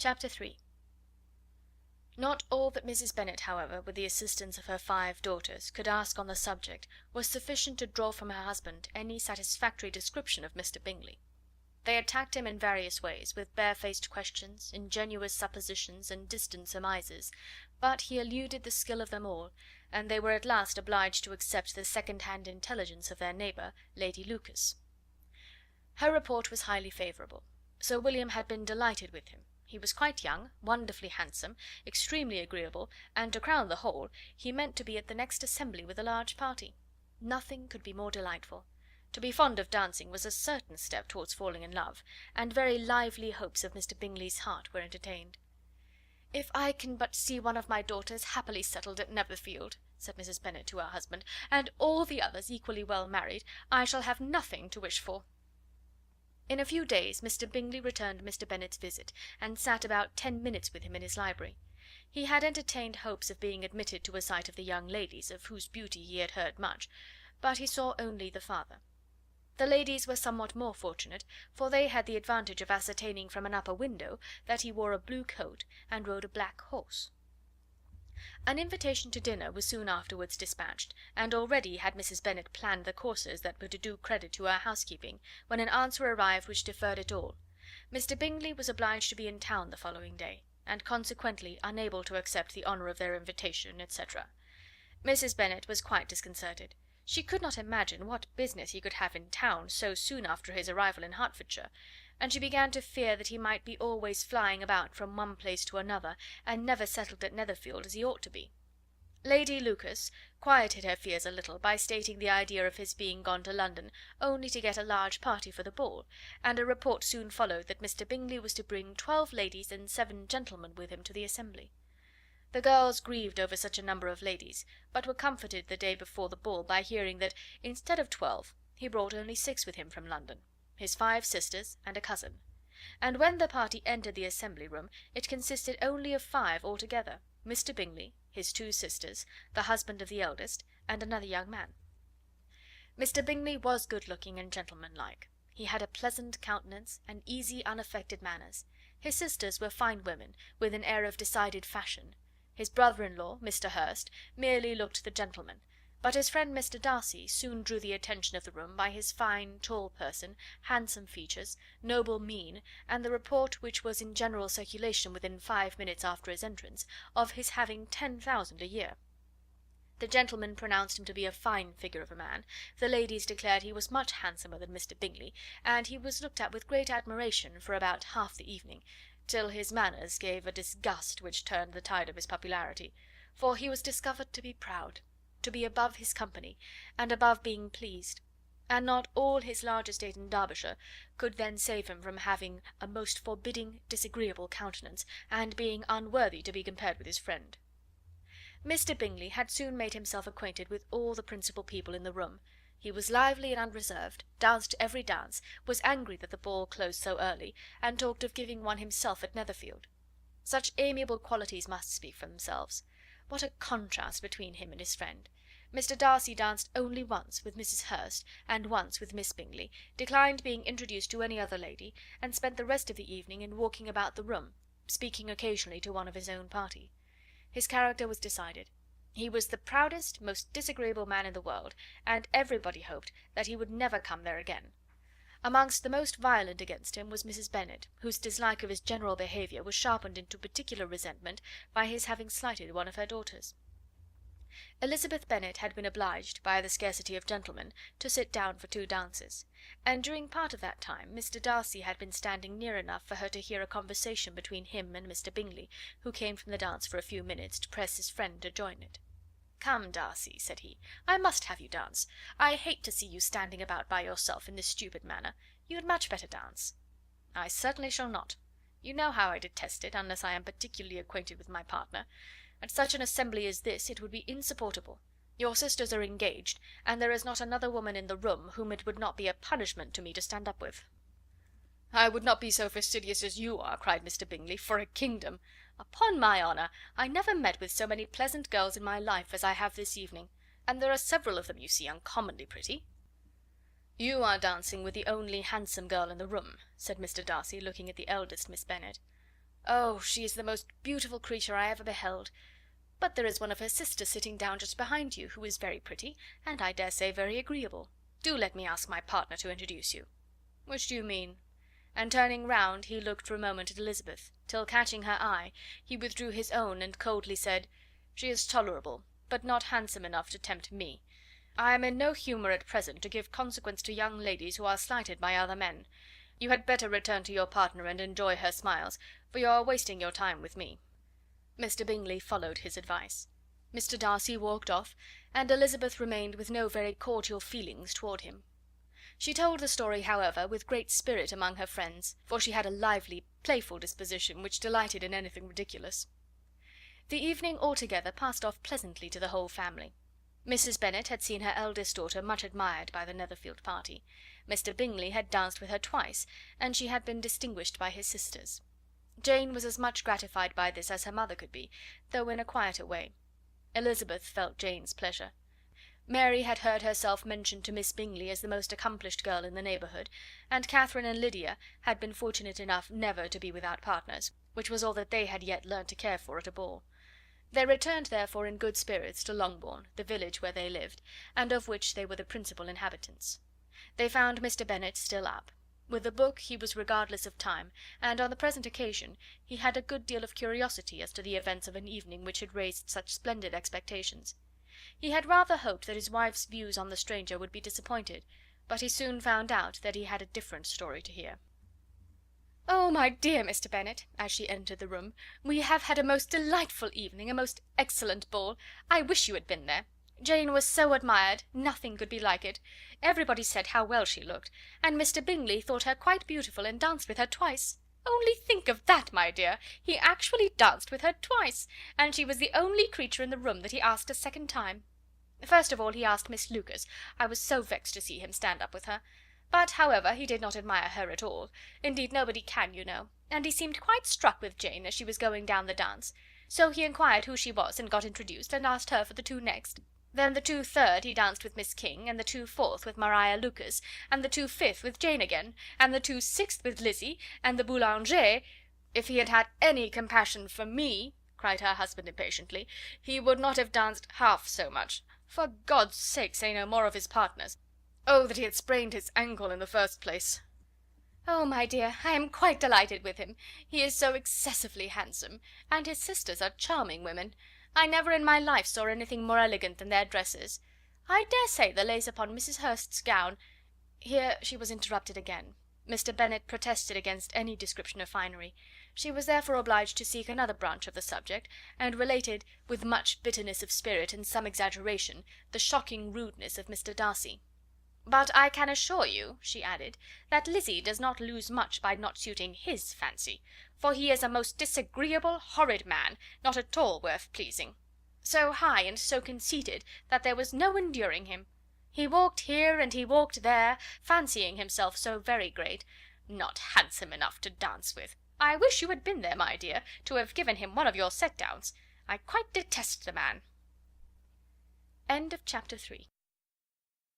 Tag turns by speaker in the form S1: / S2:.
S1: Chapter 3. Not all that Mrs. Bennet, however, with the assistance of her 5 daughters, could ask on the subject was sufficient to draw from her husband any satisfactory description of Mr. Bingley. They attacked him in various ways, with barefaced questions, ingenuous suppositions, and distant surmises, but he eluded the skill of them all, and they were at last obliged to accept the second-hand intelligence of their neighbour, Lady Lucas. Her report was highly favourable. Sir William had been delighted with him. He was quite young, wonderfully handsome, extremely agreeable, and to crown the whole, he meant to be at the next assembly with a large party. Nothing could be more delightful. To be fond of dancing was a certain step towards falling in love, and very lively hopes of Mr. Bingley's heart were entertained. "If I can but see one of my daughters happily settled at Netherfield," said Mrs. Bennet to her husband, "and all the others equally well married, I shall have nothing to wish for." In a few days Mr. Bingley returned Mr. Bennet's visit, and sat about 10 minutes with him in his library. He had entertained hopes of being admitted to a sight of the young ladies, of whose beauty he had heard much, but he saw only the father. The ladies were somewhat more fortunate, for they had the advantage of ascertaining from an upper window that he wore a blue coat and rode a black horse. An invitation to dinner was soon afterwards dispatched, and already had Mrs. Bennet planned the courses that were to do credit to her housekeeping, when an answer arrived which deferred it all. Mr. Bingley was obliged to be in town the following day, and consequently unable to accept the honour of their invitation, etc. Mrs. Bennet was quite disconcerted. She could not imagine what business he could have in town so soon after his arrival in Hertfordshire, and she began to fear that he might be always flying about from one place to another, and never settled at Netherfield as he ought to be. Lady Lucas quieted her fears a little by stating the idea of his being gone to London only to get a large party for the ball, and a report soon followed that Mr. Bingley was to bring 12 ladies and 7 gentlemen with him to the assembly. The girls grieved over such a number of ladies, but were comforted the day before the ball by hearing that, instead of 12, he brought only 6 with him from London, his 5 sisters and a cousin; and when the party entered the assembly room, it consisted only of 5 altogether: Mr. Bingley, his 2 sisters, the husband of the eldest, and another young man. Mr. Bingley was good-looking and gentlemanlike. He had a pleasant countenance and easy unaffected manners. His sisters were fine women, with an air of decided fashion. His brother-in-law, Mr. Hurst, merely looked the gentleman, but his friend Mr. Darcy soon drew the attention of the room by his fine tall person, handsome features, noble mien, and the report, which was in general circulation within 5 minutes after his entrance, of his having 10,000 a year. The gentlemen pronounced him to be a fine figure of a man, the ladies declared he was much handsomer than Mr. Bingley, and he was looked at with great admiration for about half the evening, till his manners gave a disgust which turned the tide of his popularity, for he was discovered to be proud, to be above his company, and above being pleased, and not all his large estate in Derbyshire could then save him from having a most forbidding, disagreeable countenance, and being unworthy to be compared with his friend. Mr. Bingley had soon made himself acquainted with all the principal people in the room. He was lively and unreserved, danced every dance, was angry that the ball closed so early, and talked of giving one himself at Netherfield. Such amiable qualities must speak for themselves. What a contrast between him and his friend! Mr. Darcy danced only once with Mrs. Hurst, and once with Miss Bingley, declined being introduced to any other lady, and spent the rest of the evening in walking about the room, speaking occasionally to one of his own party. His character was decided. He was the proudest, most disagreeable man in the world, and everybody hoped that he would never come there again. Amongst the most violent against him was Mrs. Bennet, whose dislike of his general behaviour was sharpened into particular resentment by his having slighted one of her daughters. Elizabeth Bennet had been obliged, by the scarcity of gentlemen, to sit down for 2 dances, and during part of that time Mr. Darcy had been standing near enough for her to hear a conversation between him and Mr. Bingley, who came from the dance for a few minutes to press his friend to join it. "Come, Darcy," said he, "I must have you dance. I hate to see you standing about by yourself in this stupid manner. You had much better dance." "I certainly shall not. You know how I detest it, unless I am particularly acquainted with my partner. At such an assembly as this it would be insupportable. Your sisters are engaged, and there is not another woman in the room whom it would not be a punishment to me to stand up with." "I would not be so fastidious as you are," cried Mr. Bingley, "for a kingdom. Upon my honour, I never met with so many pleasant girls in my life as I have this evening, and there are several of them, you see, uncommonly pretty." "You are dancing with the only handsome girl in the room," said Mr. Darcy, looking at the eldest Miss Bennet. Oh, she is the most beautiful creature I ever beheld. But there is one of her sisters sitting down just behind you, who is very pretty, and I dare say very agreeable. Do let me ask my partner to introduce you." "Which do you mean?" And turning round, he looked for a moment at Elizabeth, till catching her eye, he withdrew his own and coldly said, "She is tolerable, but not handsome enough to tempt me. I am in no humour at present to give consequence to young ladies who are slighted by other men. You had better return to your partner and enjoy her smiles, for you are wasting your time with me." Mr. Bingley followed his advice. Mr. Darcy walked off, and Elizabeth remained with no very cordial feelings toward him. She told the story, however, with great spirit among her friends, for she had a lively, playful disposition which delighted in anything ridiculous. The evening altogether passed off pleasantly to the whole family. Mrs. Bennet had seen her eldest daughter much admired by the Netherfield party. Mr. Bingley had danced with her twice, and she had been distinguished by his sisters. Jane was as much gratified by this as her mother could be, though in a quieter way. Elizabeth felt Jane's pleasure. Mary had heard herself mentioned to Miss Bingley as the most accomplished girl in the neighbourhood, and Catherine and Lydia had been fortunate enough never to be without partners, which was all that they had yet learnt to care for at a ball. They returned, therefore, in good spirits to Longbourn, the village where they lived, and of which they were the principal inhabitants. They found Mr. Bennet still up. With a book he was regardless of time, and on the present occasion he had a good deal of curiosity as to the events of an evening which had raised such splendid expectations. He had rather hoped that his wife's views on the stranger would be disappointed, but he soon found out that he had a different story to hear. "Oh, my dear Mr. Bennet," as she entered the room, "we have had a most delightful evening, a most excellent ball. I wish you had been there. Jane was so admired, nothing could be like it. Everybody said how well she looked, and Mr. Bingley thought her quite beautiful and danced with her twice. Only think of that, my dear! He actually danced with her twice, and she was the only creature in the room that he asked a second time. First of all he asked Miss Lucas. I was so vexed to see him stand up with her. But, however, he did not admire her at all. Indeed, nobody can, you know, and he seemed quite struck with Jane as she was going down the dance. So he inquired who she was, and got introduced, and asked her for the two next. Then the 2/3 he danced with Miss King, and the 2/4 with Maria Lucas, and the 2/5 with Jane again, and the 2/6 with Lizzie, and the Boulanger. If he had had any compassion for me," cried her husband impatiently, "he would not have danced half so much. For God's sake, say no more of his partners. Oh, that he had sprained his ankle in the first place!" "Oh, my dear, I am quite delighted with him. He is so excessively handsome, and his sisters are charming women. I never in my life saw anything more elegant than their dresses. I dare say the lace upon Mrs. Hurst's gown—" Here she was interrupted again. Mr. Bennet protested against any description of finery. She was therefore obliged to seek another branch of the subject, and related, with much bitterness of spirit and some exaggeration, the shocking rudeness of Mr. Darcy. "But I can assure you," she added, "that Lizzie does not lose much by not suiting his fancy, for he is a most disagreeable, horrid man, not at all worth pleasing. So high and so conceited that there was no enduring him. He walked here and he walked there, fancying himself so very great. Not handsome enough to dance with. I wish you had been there, my dear, to have given him one of your set downs. I quite detest the man." End of chapter 3.